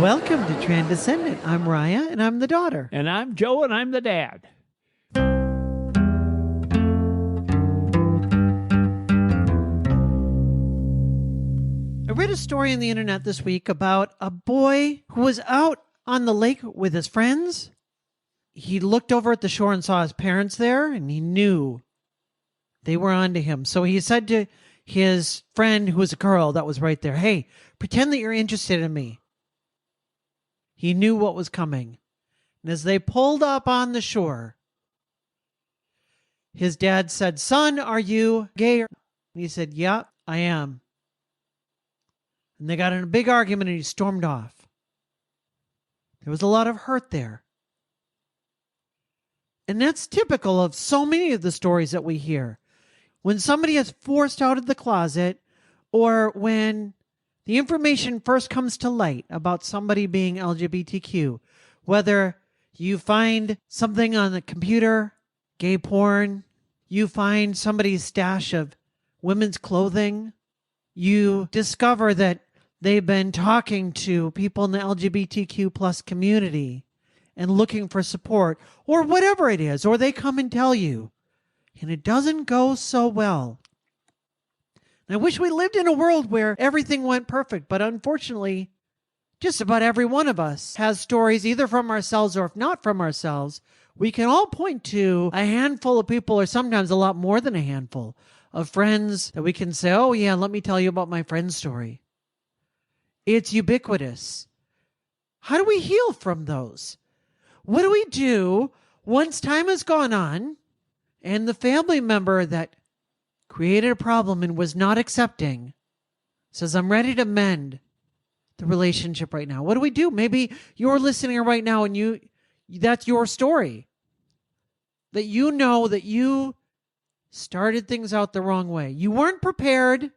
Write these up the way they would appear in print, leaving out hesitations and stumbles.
Welcome to Transcendent. I'm Raya, and I'm the daughter. And I'm Joe, and I'm the dad. I read a story on the internet this week about a boy who was out on the lake with his friends. He looked over at the shore and saw his parents there, and he knew they were onto him. So he said to his friend, who was a girl that was right there, "Hey, pretend that you're interested in me." He knew what was coming. And as they pulled up on the shore, his dad said, "Son, are you gay?" And he said, "Yeah, I am." And they got in a big argument and he stormed off. There was a lot of hurt there. And that's typical of so many of the stories that we hear. When somebody is forced out of the closet, or when the information first comes to light about somebody being LGBTQ, whether you find something on the computer, gay porn, you find somebody's stash of women's clothing, you discover that they've been talking to people in the LGBTQ plus community and looking for support, or whatever it is, or they come and tell you, and it doesn't go so well. And I wish we lived in a world where everything went perfect, but unfortunately, just about every one of us has stories either from ourselves or if not from ourselves. We can all point to a handful of people, or sometimes a lot more than a handful of friends that we can say, "Oh yeah, let me tell you about my friend's story." It's ubiquitous. How do we heal from those? What do we do once time has gone on and the family member that created a problem and was not accepting says, "I'm ready to mend the relationship right now"? What do we do? Maybe you're listening right now and that's your story. That you know that you started things out the wrong way. You weren't prepared.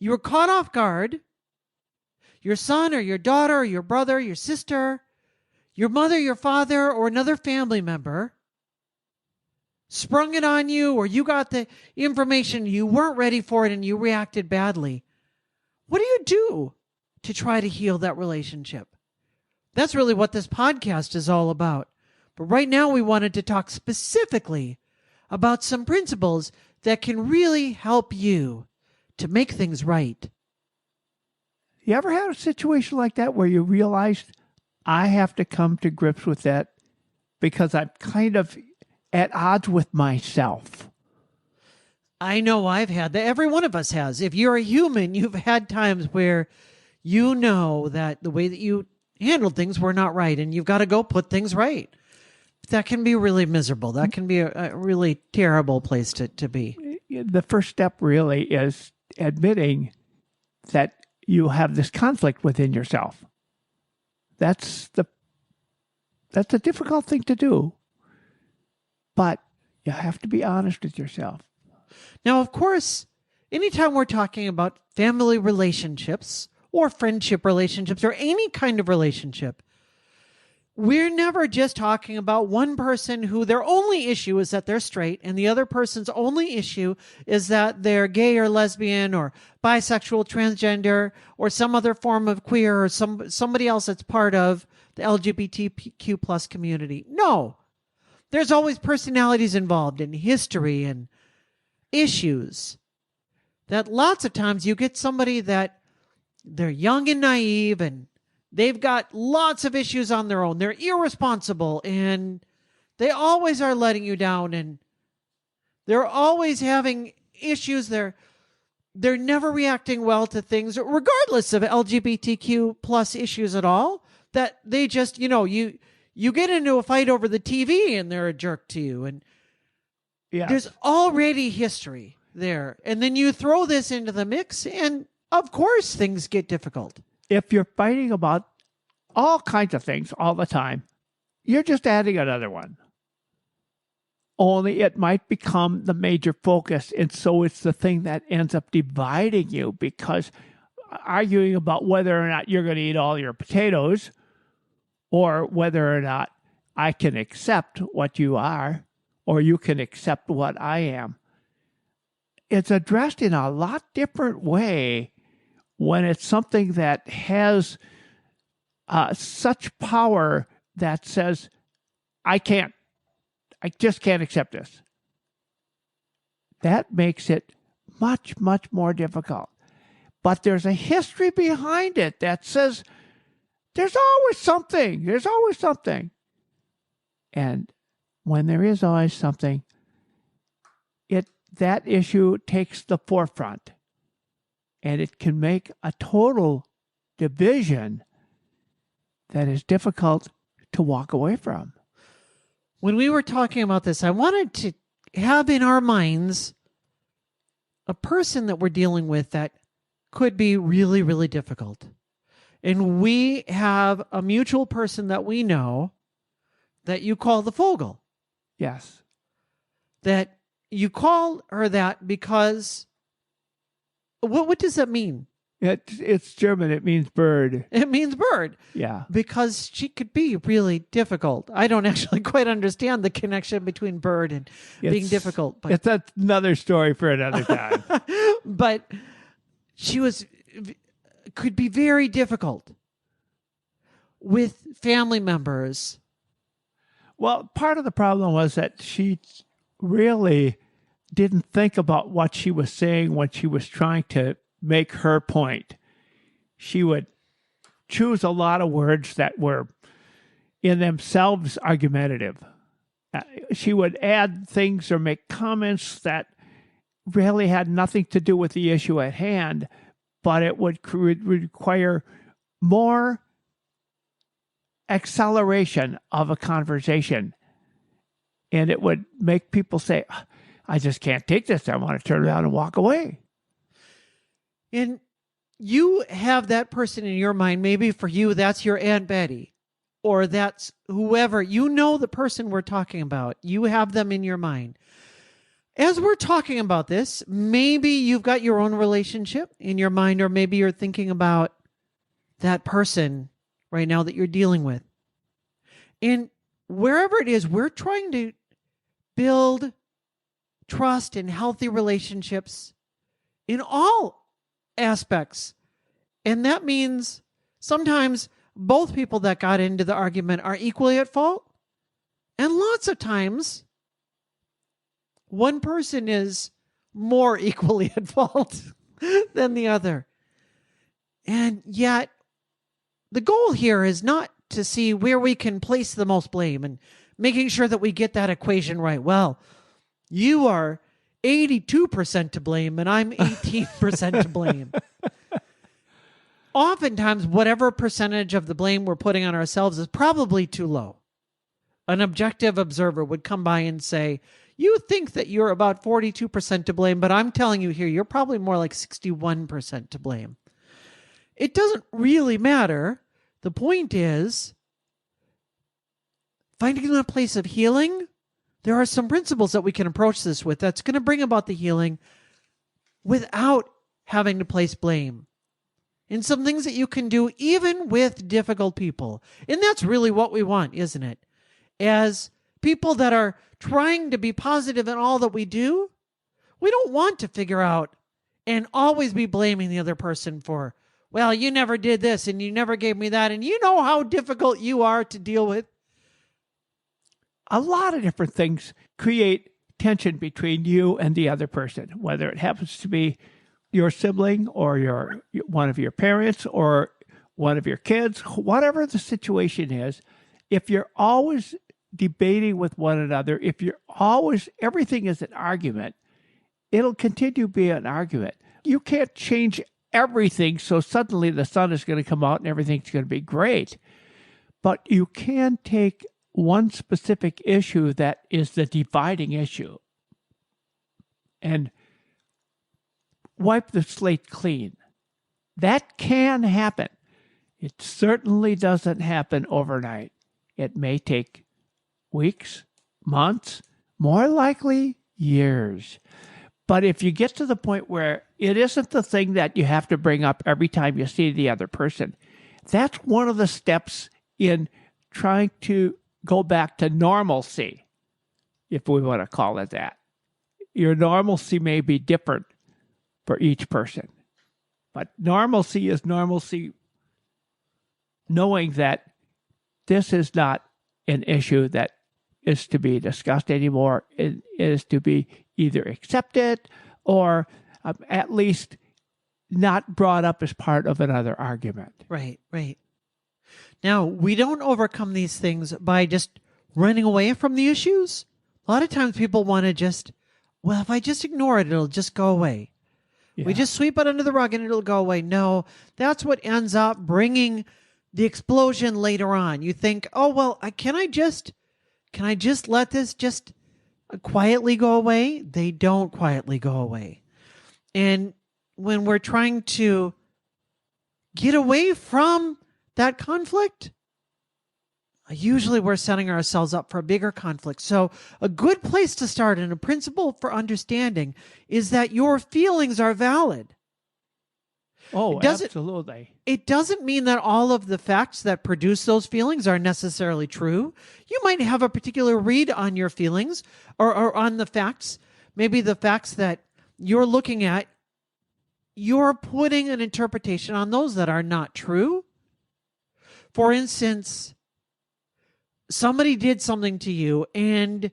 You were caught off guard. Your son or your daughter or your brother, your sister, your mother, your father, or another family member sprung it on you, or you got the information, you weren't ready for it, and you reacted badly. What do you do to try to heal that relationship? That's really what this podcast is all about. But right now we wanted to talk specifically about some principles that can really help you to make things right. You ever had a situation like that where you realized, I have to come to grips with that because I'm kind of at odds with myself? I know I've had that. Every one of us has. If you're a human, you've had times where you know that the way that you handled things were not right, and you've got to go put things right. That can be really miserable. That can be a really terrible place to be. The first step really is admitting that you have this conflict within yourself. That's a difficult thing to do, but you have to be honest with yourself. Now, of course, anytime we're talking about family relationships or friendship relationships or any kind of relationship, we're never just talking about one person who their only issue is that they're straight and the other person's only issue is that they're gay or lesbian or bisexual, transgender, or some other form of queer, or somebody else that's part of the LGBTQ plus community. No, there's always personalities involved in history and issues. That lots of times you get somebody that they're young and naive and they've got lots of issues on their own. They're irresponsible and they always are letting you down and they're always having issues. They're never reacting well to things, regardless of LGBTQ plus issues at all, that they just, you get into a fight over the TV and they're a jerk to you. And yes, there's already history there. And then you throw this into the mix and of course things get difficult. If you're fighting about all kinds of things all the time, you're just adding another one. Only it might become the major focus, and so it's the thing that ends up dividing you, because arguing about whether or not you're going to eat all your potatoes or whether or not I can accept what you are or you can accept what I am, it's addressed in a lot different way when it's something that has such power that says, I just can't accept this. That makes it much, much more difficult. But there's a history behind it that says there's always something. There's always something. And when there is always something, that issue takes the forefront. And it can make a total division that is difficult to walk away from. When we were talking about this, I wanted to have in our minds a person that we're dealing with that could be really, really difficult. And we have a mutual person that we know that you call the Fogel. Yes. That you call her that because what does that mean? It's German. It means bird. It means bird. Yeah. Because she could be really difficult. I don't actually quite understand the connection between bird and being difficult. But it's another story for another time. But she could be very difficult with family members. Well, part of the problem was that she really didn't think about what she was saying when she was trying to make her point. She would choose a lot of words that were in themselves argumentative. She would add things or make comments that really had nothing to do with the issue at hand, but it would require more acceleration of a conversation. And it would make people say, I just can't take this. I want to turn around and walk away. And you have that person in your mind. Maybe for you, that's your Aunt Betty, or that's whoever. You know the person we're talking about. You have them in your mind. As we're talking about this, maybe you've got your own relationship in your mind, or maybe you're thinking about that person right now that you're dealing with. And wherever it is, we're trying to build trust and healthy relationships in all aspects. And that means sometimes both people that got into the argument are equally at fault. And lots of times, one person is more equally at fault than the other. And yet, the goal here is not to see where we can place the most blame and making sure that we get that equation right. Well, you are 82% to blame and I'm 18% to blame. Oftentimes, whatever percentage of the blame we're putting on ourselves is probably too low. An objective observer would come by and say, you think that you're about 42% to blame, but I'm telling you here, you're probably more like 61% to blame. It doesn't really matter. The point is, finding a place of healing, there are some principles that we can approach this with that's going to bring about the healing without having to place blame. And some things that you can do even with difficult people. And that's really what we want, isn't it? As people that are trying to be positive in all that we do, we don't want to figure out and always be blaming the other person for, well, you never did this and you never gave me that. And you know how difficult you are to deal with. A lot of different things create tension between you and the other person, whether it happens to be your sibling or one of your parents or one of your kids, whatever the situation is. If you're always debating with one another, if you're always, everything is an argument, it'll continue to be an argument. You can't change everything so suddenly the sun is going to come out and everything's going to be great. But you can take one specific issue that is the dividing issue and wipe the slate clean. That can happen. It certainly doesn't happen overnight. It may take weeks, months, more likely years. But if you get to the point where it isn't the thing that you have to bring up every time you see the other person, that's one of the steps in trying to go back to normalcy, if we want to call it that. Your normalcy may be different for each person, but normalcy is normalcy knowing that this is not an issue that is to be discussed anymore. It is to be either accepted or at least not brought up as part of another argument. Right, right. Now, we don't overcome these things by just running away from the issues. A lot of times people want to just, well, if I just ignore it, it'll just go away. Yeah. We just sweep it under the rug and it'll go away. No, that's what ends up bringing the explosion later on. You think, oh, well, can I just let this just quietly go away? They don't quietly go away. And when we're trying to get away from that conflict, usually we're setting ourselves up for a bigger conflict. So a good place to start and a principle for understanding is that your feelings are valid. Oh, absolutely. It doesn't mean that all of the facts that produce those feelings are necessarily true. You might have a particular read on your feelings or on the facts. Maybe the facts that you're looking at, you're putting an interpretation on those that are not true. For instance, somebody did something to you and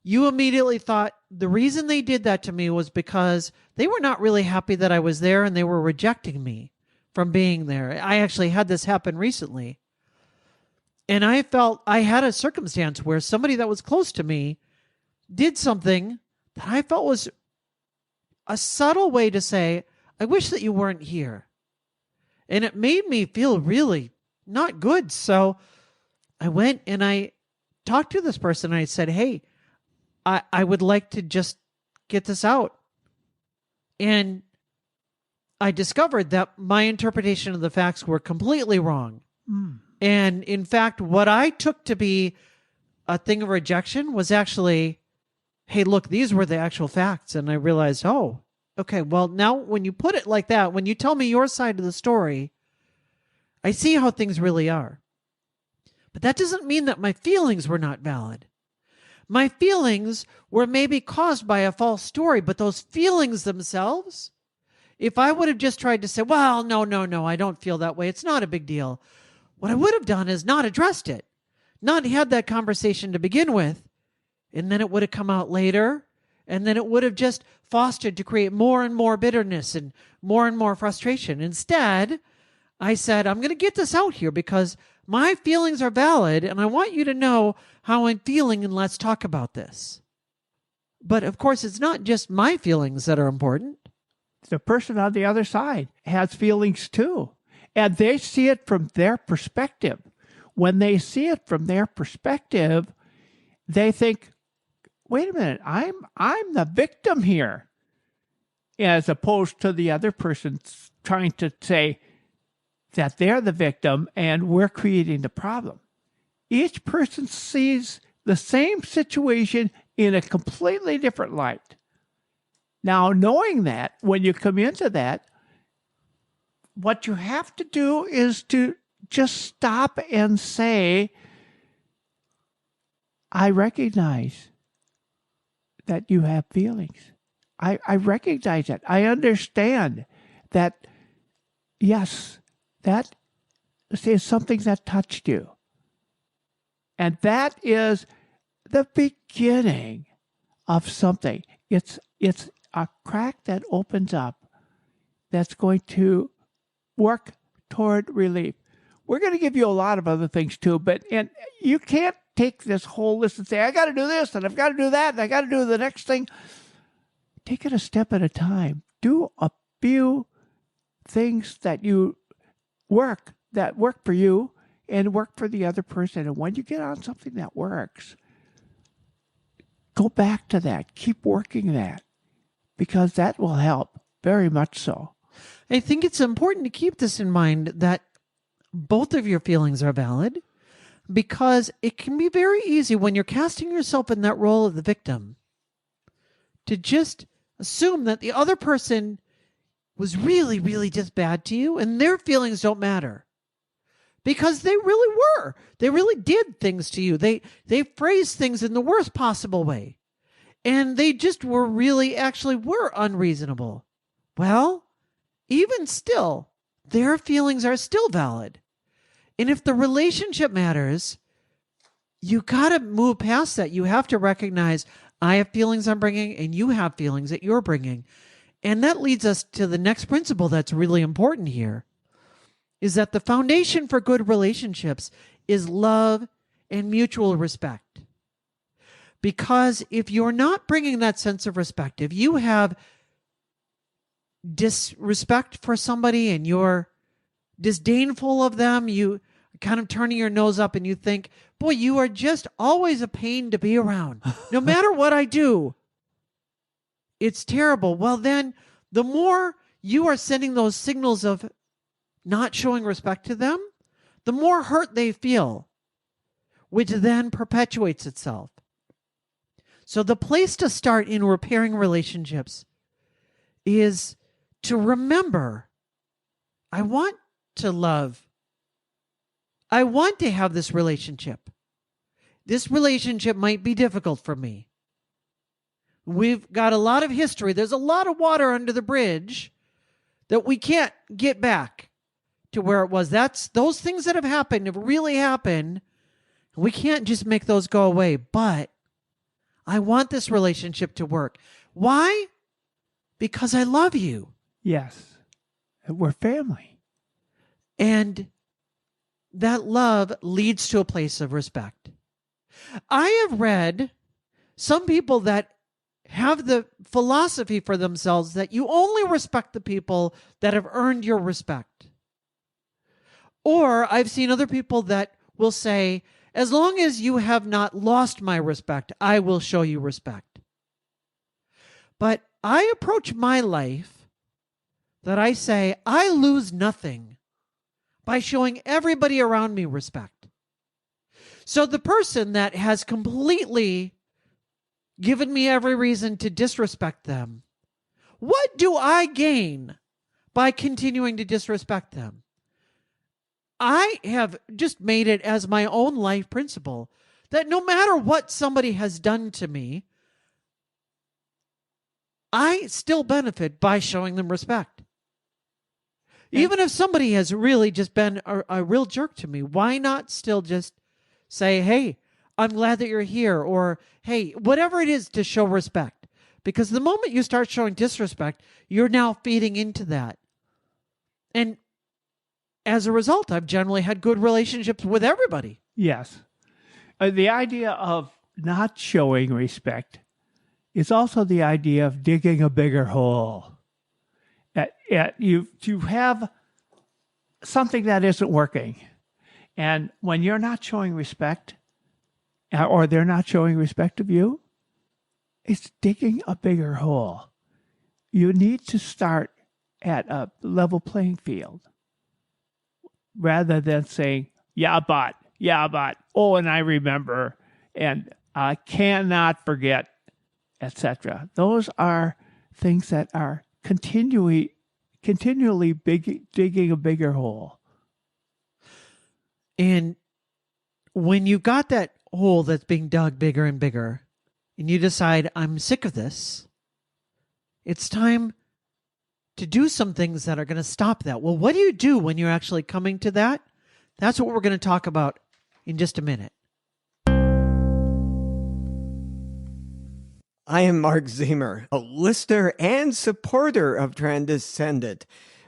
you immediately thought the reason they did that to me was because they were not really happy that I was there and they were rejecting me from being there. I actually had this happen recently. And I felt I had a circumstance where somebody that was close to me did something that I felt was a subtle way to say, I wish that you weren't here. And it made me feel really not good. So I went and I talked to this person and I said, hey, I would like to just get this out. And I discovered that my interpretation of the facts were completely wrong. And in fact, what I took to be a thing of rejection was actually, hey, look, these were the actual facts. And I realized, oh, okay, well, now when you put it like that, when you tell me your side of the story, I see how things really are. But that doesn't mean that my feelings were not valid. My feelings were maybe caused by a false story, but those feelings themselves, if I would have just tried to say, well, no, I don't feel that way, it's not a big deal. What I would have done is not addressed it, not had that conversation to begin with, and then it would have come out later, and then it would have just fostered to create more and more bitterness and more frustration. Instead, I said, I'm going to get this out here because my feelings are valid, and I want you to know how I'm feeling, and let's talk about this. But of course, it's not just my feelings that are important. The person on the other side has feelings too, and they see it from their perspective. When they see it from their perspective, they think, wait a minute, I'm the victim here, as opposed to the other person trying to say that they're the victim and we're creating the problem. Each person sees the same situation in a completely different light. Now, knowing that, when you come into that, what you have to do is to just stop and say, I recognize that you have feelings. I recognize that. I understand that, yes, that is something that touched you. And that is the beginning of something. It's a crack that opens up that's going to work toward relief. We're going to give you a lot of other things too, and you can't take this whole list and say, I got to do this, and I've got to do that, and I got to do the next thing. Take it a step at a time. Do a few things that work for you and work for the other person. And when you get on something that works, go back to that. Keep working that, because that will help very much so. I think it's important to keep this in mind, that both of your feelings are valid, because it can be very easy when you're casting yourself in that role of the victim to just assume that the other person was really, really just bad to you and their feelings don't matter. Because they really were. They really did things to you. They phrased things in the worst possible way. And they just actually were unreasonable. Well, even still, their feelings are still valid. And if the relationship matters, you got to move past that. You have to recognize I have feelings I'm bringing and you have feelings that you're bringing. And that leads us to the next principle that's really important here, is that the foundation for good relationships is love and mutual respect. Because if you're not bringing that sense of respect, if you have disrespect for somebody and you're disdainful of them, you kind of turning your nose up and you think, boy, you are just always a pain to be around. No matter what I do, it's terrible. Well, then the more you are sending those signals of not showing respect to them, the more hurt they feel, which then perpetuates itself. So the place to start in repairing relationships is to remember, I want to love. I want to have this relationship. This relationship might be difficult for me. We've got a lot of history. There's a lot of water under the bridge that we can't get back to where it was. Those things that have happened have really happened. We can't just make those go away. But I want this relationship to work. Why? Because I love you. Yes. We're family. And that love leads to a place of respect. I have read some people that have the philosophy for themselves that you only respect the people that have earned your respect. Or I've seen other people that will say, as long as you have not lost my respect, I will show you respect. But I approach my life that I say, I lose nothing by showing everybody around me respect. So the person that has completely given me every reason to disrespect them, what do I gain by continuing to disrespect them? I have just made it as my own life principle that no matter what somebody has done to me, I still benefit by showing them respect. Even if somebody has really just been a real jerk to me, why not still just say, hey, I'm glad that you're here, or hey, whatever it is to show respect. Because the moment you start showing disrespect, you're now feeding into that. And as a result, I've generally had good relationships with everybody. Yes. The idea of not showing respect is also the idea of digging a bigger hole. You have something that isn't working. And when you're not showing respect, or they're not showing respect of you, it's digging a bigger hole. You need to start at a level playing field rather than saying, yeah, but, oh, and I remember, and I cannot forget, etc. Those are things that are continually digging a bigger hole. And when you got that hole that's being dug bigger and bigger, and you decide, I'm sick of this, it's time to do some things that are going to stop that. Well, what do you do when you're actually coming to that? That's what we're going to talk about in just a minute. I am Mark Ziemer, a listener and supporter of Transcendent.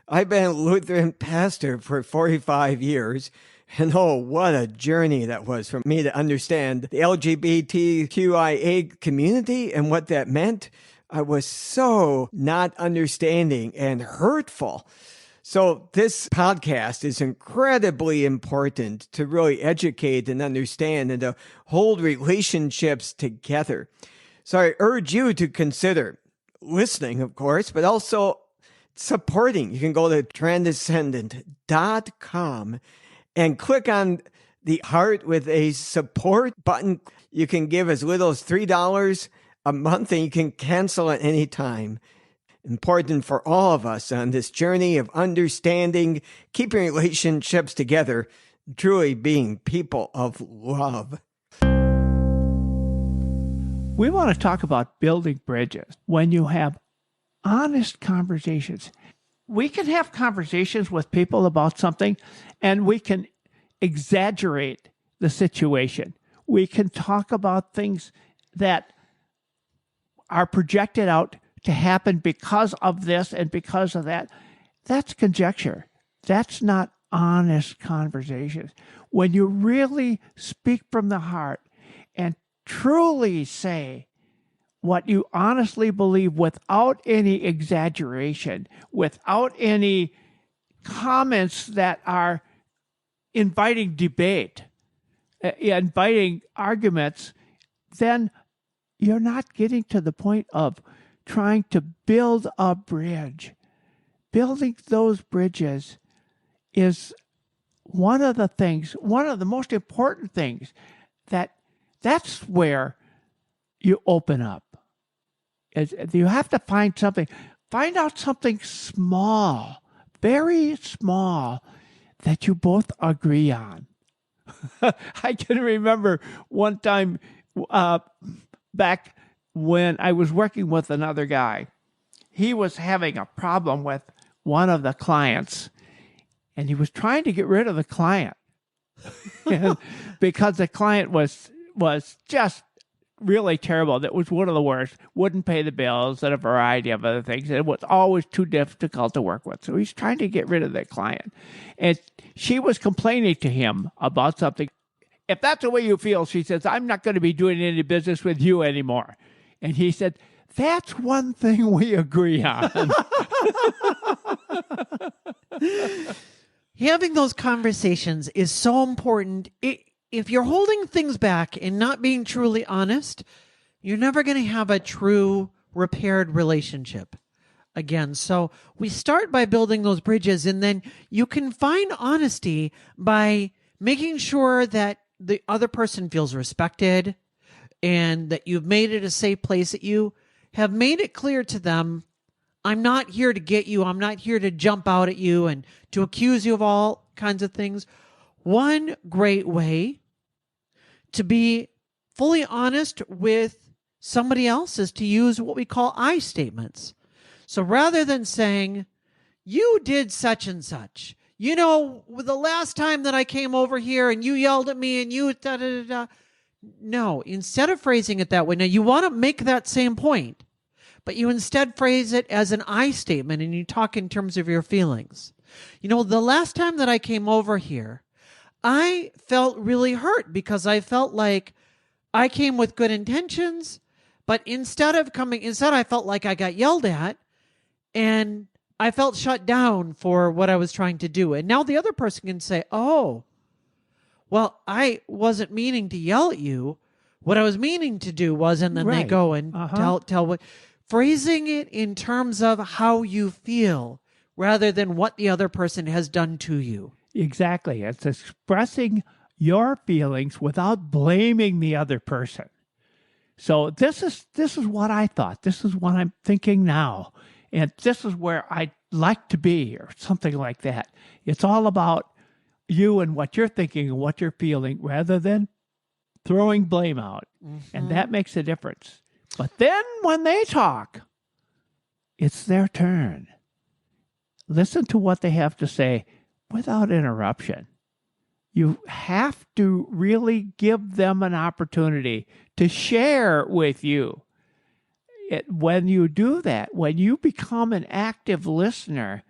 I've been a Lutheran pastor for 45 years, and oh, what a journey that was for me to understand the LGBTQIA community and what that meant. I was so not understanding and hurtful. So this podcast is incredibly important to really educate and understand and to hold relationships together. So I urge you to consider listening, of course, but also supporting. You can go to transcendent.com and click on the heart with a support button. You can give as little as $3 a month, and you can cancel at any time. Important for all of us on this journey of understanding, keeping relationships together, truly being people of love. We want to talk about building bridges. When you have honest conversations, we can have conversations with people about something, and we can exaggerate the situation. We can talk about things that are projected out to happen because of this and because of that. That's conjecture. That's not honest conversations. When you really speak from the heart and truly say what you honestly believe without any exaggeration, without any comments that are inviting debate, inviting arguments, then you're not getting to the point of trying to build a bridge. Building those bridges is one of the most important things that's where you open up. You have to find out something small, very small, that you both agree on. I can remember one time back when I was working with another guy. He was having a problem with one of the clients, and he was trying to get rid of the client because the client was just really terrible. That was one of the worst. Wouldn't pay the bills and a variety of other things. It was always too difficult to work with. So he's trying to get rid of that client. And she was complaining to him about something. If that's the way you feel, she says, I'm not going to be doing any business with you anymore. And he said, that's one thing we agree on. Having those conversations is so important. If you're holding things back and not being truly honest, you're never going to have a true repaired relationship again. So we start by building those bridges, and then you can find honesty by making sure that the other person feels respected and that you've made it a safe place, that you have made it clear to them, I'm not here to get you. I'm not here to jump out at you and to accuse you of all kinds of things. One great way to be fully honest with somebody else is to use what we call I statements. So rather than saying, you did such and such, you know, the last time that I came over here and you yelled at me and you da da da da. No, instead of phrasing it that way, now you want to make that same point, but you instead phrase it as an I statement and you talk in terms of your feelings. You know, the last time that I came over here, I felt really hurt because I felt like I came with good intentions, but instead I felt like I got yelled at and I felt shut down for what I was trying to do. And now the other person can say, oh, well, I wasn't meaning to yell at you. What I was meaning to do was, and then they go and tell what, phrasing it in terms of how you feel rather than what the other person has done to you. Exactly. It's expressing your feelings without blaming the other person. So this is what I thought. This is what I'm thinking now. And this is where I'd like to be, or something like that. It's all about you and what you're thinking and what you're feeling rather than throwing blame out. Mm-hmm. And that makes a difference. But then when they talk, it's their turn. Listen to what they have to say without interruption. You have to really give them an opportunity to share with you. When you do that, when you become an active listener,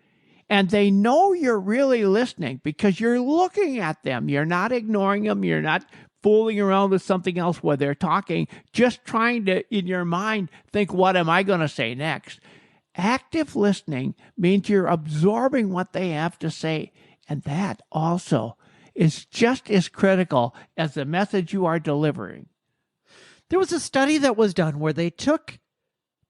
and they know you're really listening because you're looking at them, you're not ignoring them, you're not fooling around with something else while they're talking, just trying to, in your mind, think, what am I going to say next? Active listening means you're absorbing what they have to say, and that also is just as critical as the message you are delivering. There was a study that was done where they took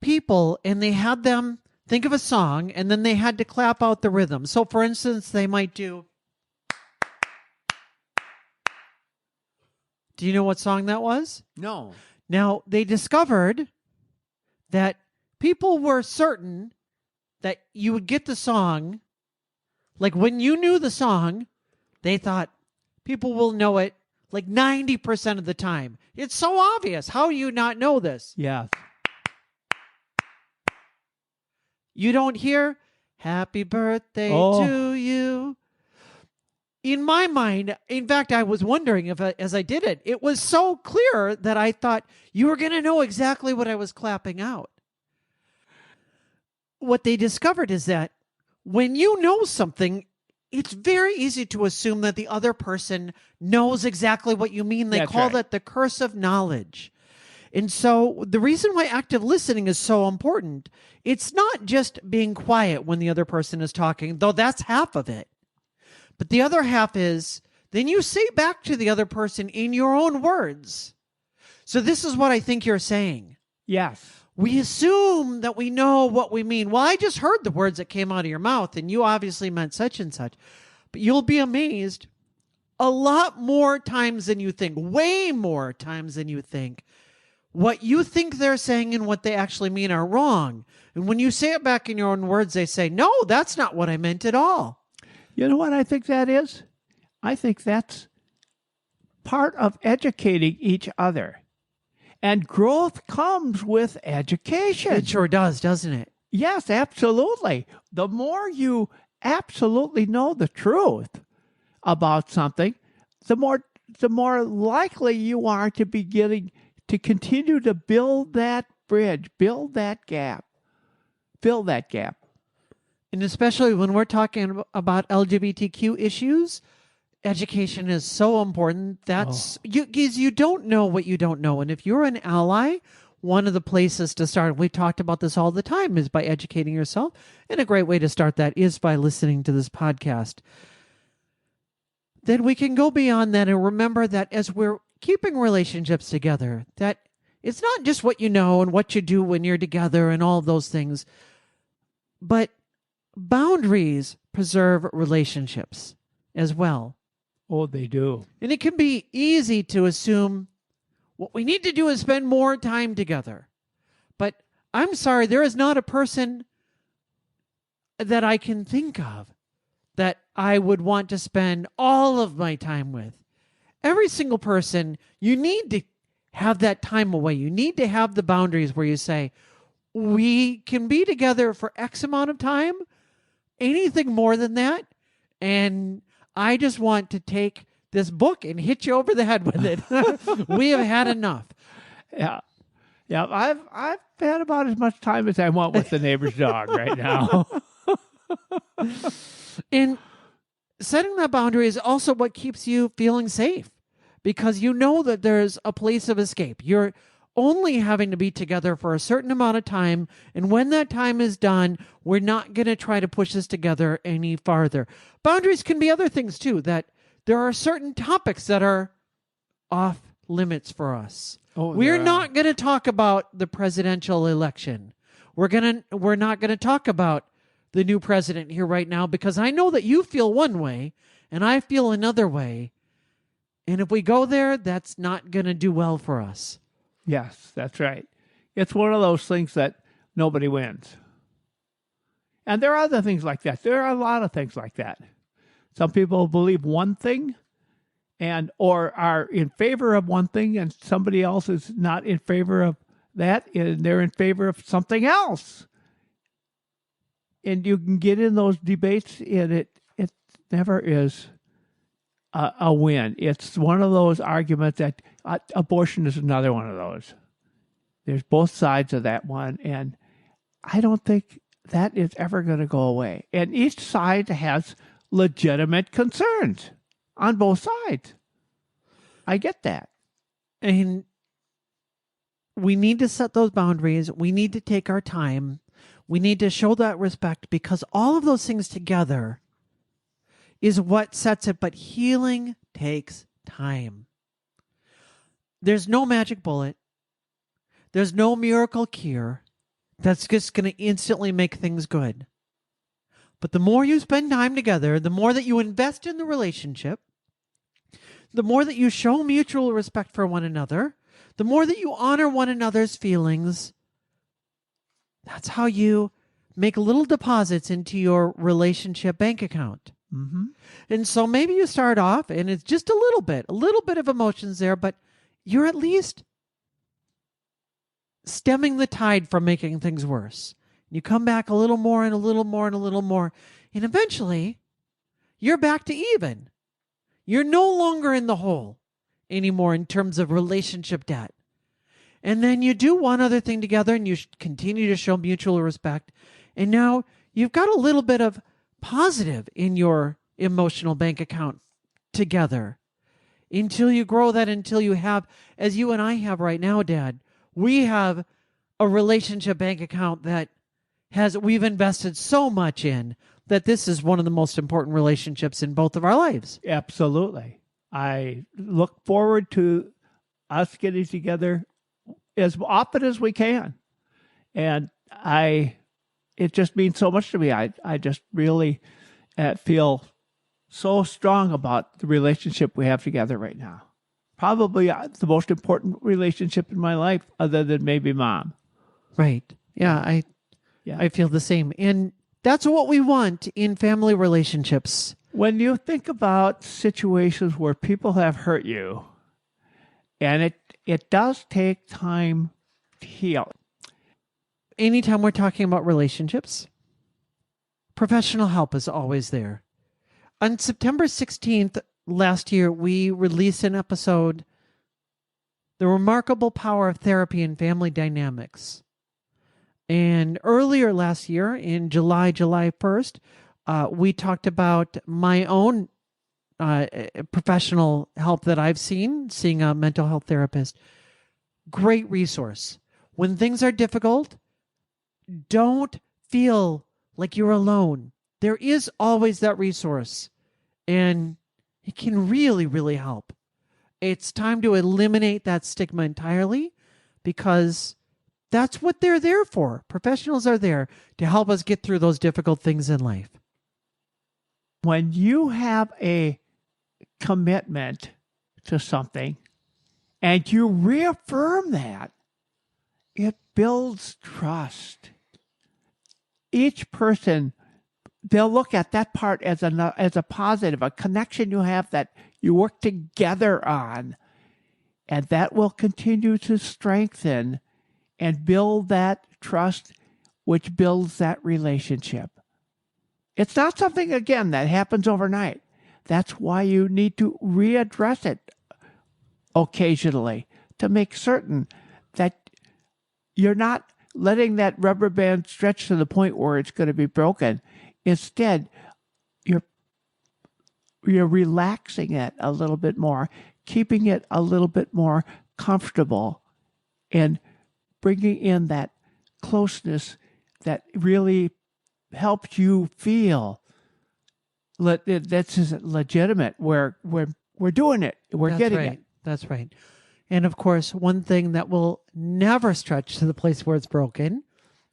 people and they had them think of a song and then they had to clap out the rhythm. So for instance, they might do you know what song that was? No. Now, they discovered that people were certain that you would get the song. Like when you knew the song, they thought people will know it like 90% of the time. It's so obvious. How do you not know this? Yeah. You don't hear happy birthday to you. in my mind, in fact, I was wondering if as I did it, it was so clear that I thought you were going to know exactly what I was clapping out. What they discovered is that when you know something, it's very easy to assume that the other person knows exactly what you mean. They That's call right. that the curse of knowledge. And so the reason why active listening is so important, it's not just being quiet when the other person is talking, though that's half of it. But the other half is then you say back to the other person in your own words. So this is what I think you're saying. Yes. We assume that we know what we mean. Well, I just heard the words that came out of your mouth, and you obviously meant such and such. But you'll be amazed a lot more times than you think, way more times than you think. What you think they're saying and what they actually mean are wrong. And when you say it back in your own words, they say, no, that's not what I meant at all. You know what I think that is? I think that's part of educating each other. And growth comes with education. It sure does, doesn't it? Yes, absolutely. The more you absolutely know the truth about something, the more likely you are to be getting to continue to build that bridge, build that gap, fill that gap. And especially when we're talking about LGBTQ issues, education is so important. That's because you don't know what you don't know. And if you're an ally, one of the places to start, we've talked about this all the time, is by educating yourself. And a great way to start that is by listening to this podcast. Then we can go beyond that and remember that as we're keeping relationships together, that it's not just what you know and what you do when you're together and all of those things, but boundaries preserve relationships as well. Oh, they do. And it can be easy to assume what we need to do is spend more time together. But I'm sorry, there is not a person that I can think of that I would want to spend all of my time with. Every single person, you need to have that time away. You need to have the boundaries where you say, we can be together for X amount of time, anything more than that, and I just want to take this book and hit you over the head with it. We have had enough. Yeah. Yeah, I've had about as much time as I want with the neighbor's dog right now. And setting that boundary is also what keeps you feeling safe, because you know that there's a place of escape. You're only having to be together for a certain amount of time, and when that time is done, we're not going to try to push this together any farther. Boundaries can be other things too, that there are certain topics that are off limits for us. We're not going to talk about the presidential election. We're not going to talk about the new president here right now, because I know that you feel one way and I feel another way. And if we go there, that's not going to do well for us. Yes, that's right. It's one of those things that nobody wins. And there are other things like that. There are a lot of things like that. Some people believe one thing or are in favor of one thing, and somebody else is not in favor of that, and they're in favor of something else. And you can get in those debates, and it never is a win. It's one of those arguments that abortion is another one of those. There's both sides of that one, and I don't think that is ever going to go away. And each side has legitimate concerns on both sides. I get that. And we need to set those boundaries. We need to take our time. We need to show that respect, because all of those things together is what sets it. But healing takes time. There's no magic bullet. There's no miracle cure that's just going to instantly make things good. But the more you spend time together, the more that you invest in the relationship, the more that you show mutual respect for one another, the more that you honor one another's feelings, that's how you make little deposits into your relationship bank account. Mm-hmm. And so maybe you start off and it's just a little bit of emotions there, but you're at least stemming the tide from making things worse. You come back a little more and a little more and a little more, and eventually you're back to even. You're no longer in the hole anymore in terms of relationship debt. And then you do one other thing together and you continue to show mutual respect. And now you've got a little bit of positive in your emotional bank account together until you grow that, until you have, as you and I have right now, Dad, we have a relationship bank account that we've invested so much in that this is one of the most important relationships in both of our lives. Absolutely. I look forward to us getting together as often as we can. And it just means so much to me. I just really feel so strong about the relationship we have together right now. Probably the most important relationship in my life, other than maybe Mom. Right. Yeah, I feel the same. And that's what we want in family relationships. When you think about situations where people have hurt you, and it does take time to heal. Anytime we're talking about relationships, professional help is always there. On September 16th last year, we released an episode, The Remarkable Power of Therapy in Family Dynamics. And earlier last year, in July 1st, we talked about my own professional help that I've seeing a mental health therapist. Great resource. When things are difficult, don't feel like you're alone. There is always that resource, and it can really, really help. It's time to eliminate that stigma entirely, because that's what they're there for. Professionals are there to help us get through those difficult things in life. When you have a commitment to something and you reaffirm that, it builds trust. Each person, they'll look at that part as a positive, a connection you have that you work together on, and that will continue to strengthen and build that trust, which builds that relationship. It's not something, again, that happens overnight. That's why you need to readdress it occasionally to make certain that you're not letting that rubber band stretch to the point where it's going to be broken. Instead, you're relaxing it a little bit more, keeping it a little bit more comfortable, and bringing in that closeness that really helps you feel that's legitimate. We're doing it. We're getting it. That's right. And of course, one thing that will never stretch to the place where it's broken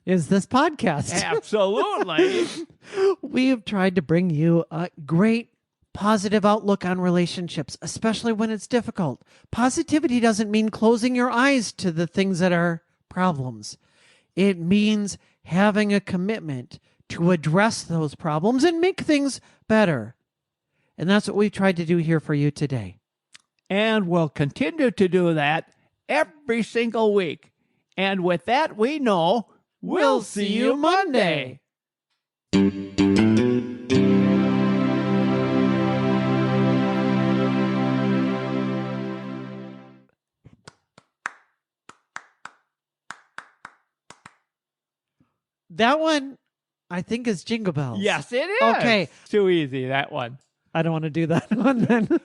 is this podcast. Absolutely. We have tried to bring you a great positive outlook on relationships, especially when it's difficult. Positivity doesn't mean closing your eyes to the things that are problems. It means having a commitment to address those problems and make things better. And that's what we've tried to do here for you today. And we'll continue to do that every single week. And with that, we know we'll see you Monday. That one, I think, is Jingle Bells. Yes, it is. Okay. Too easy, that one. I don't want to do that one then.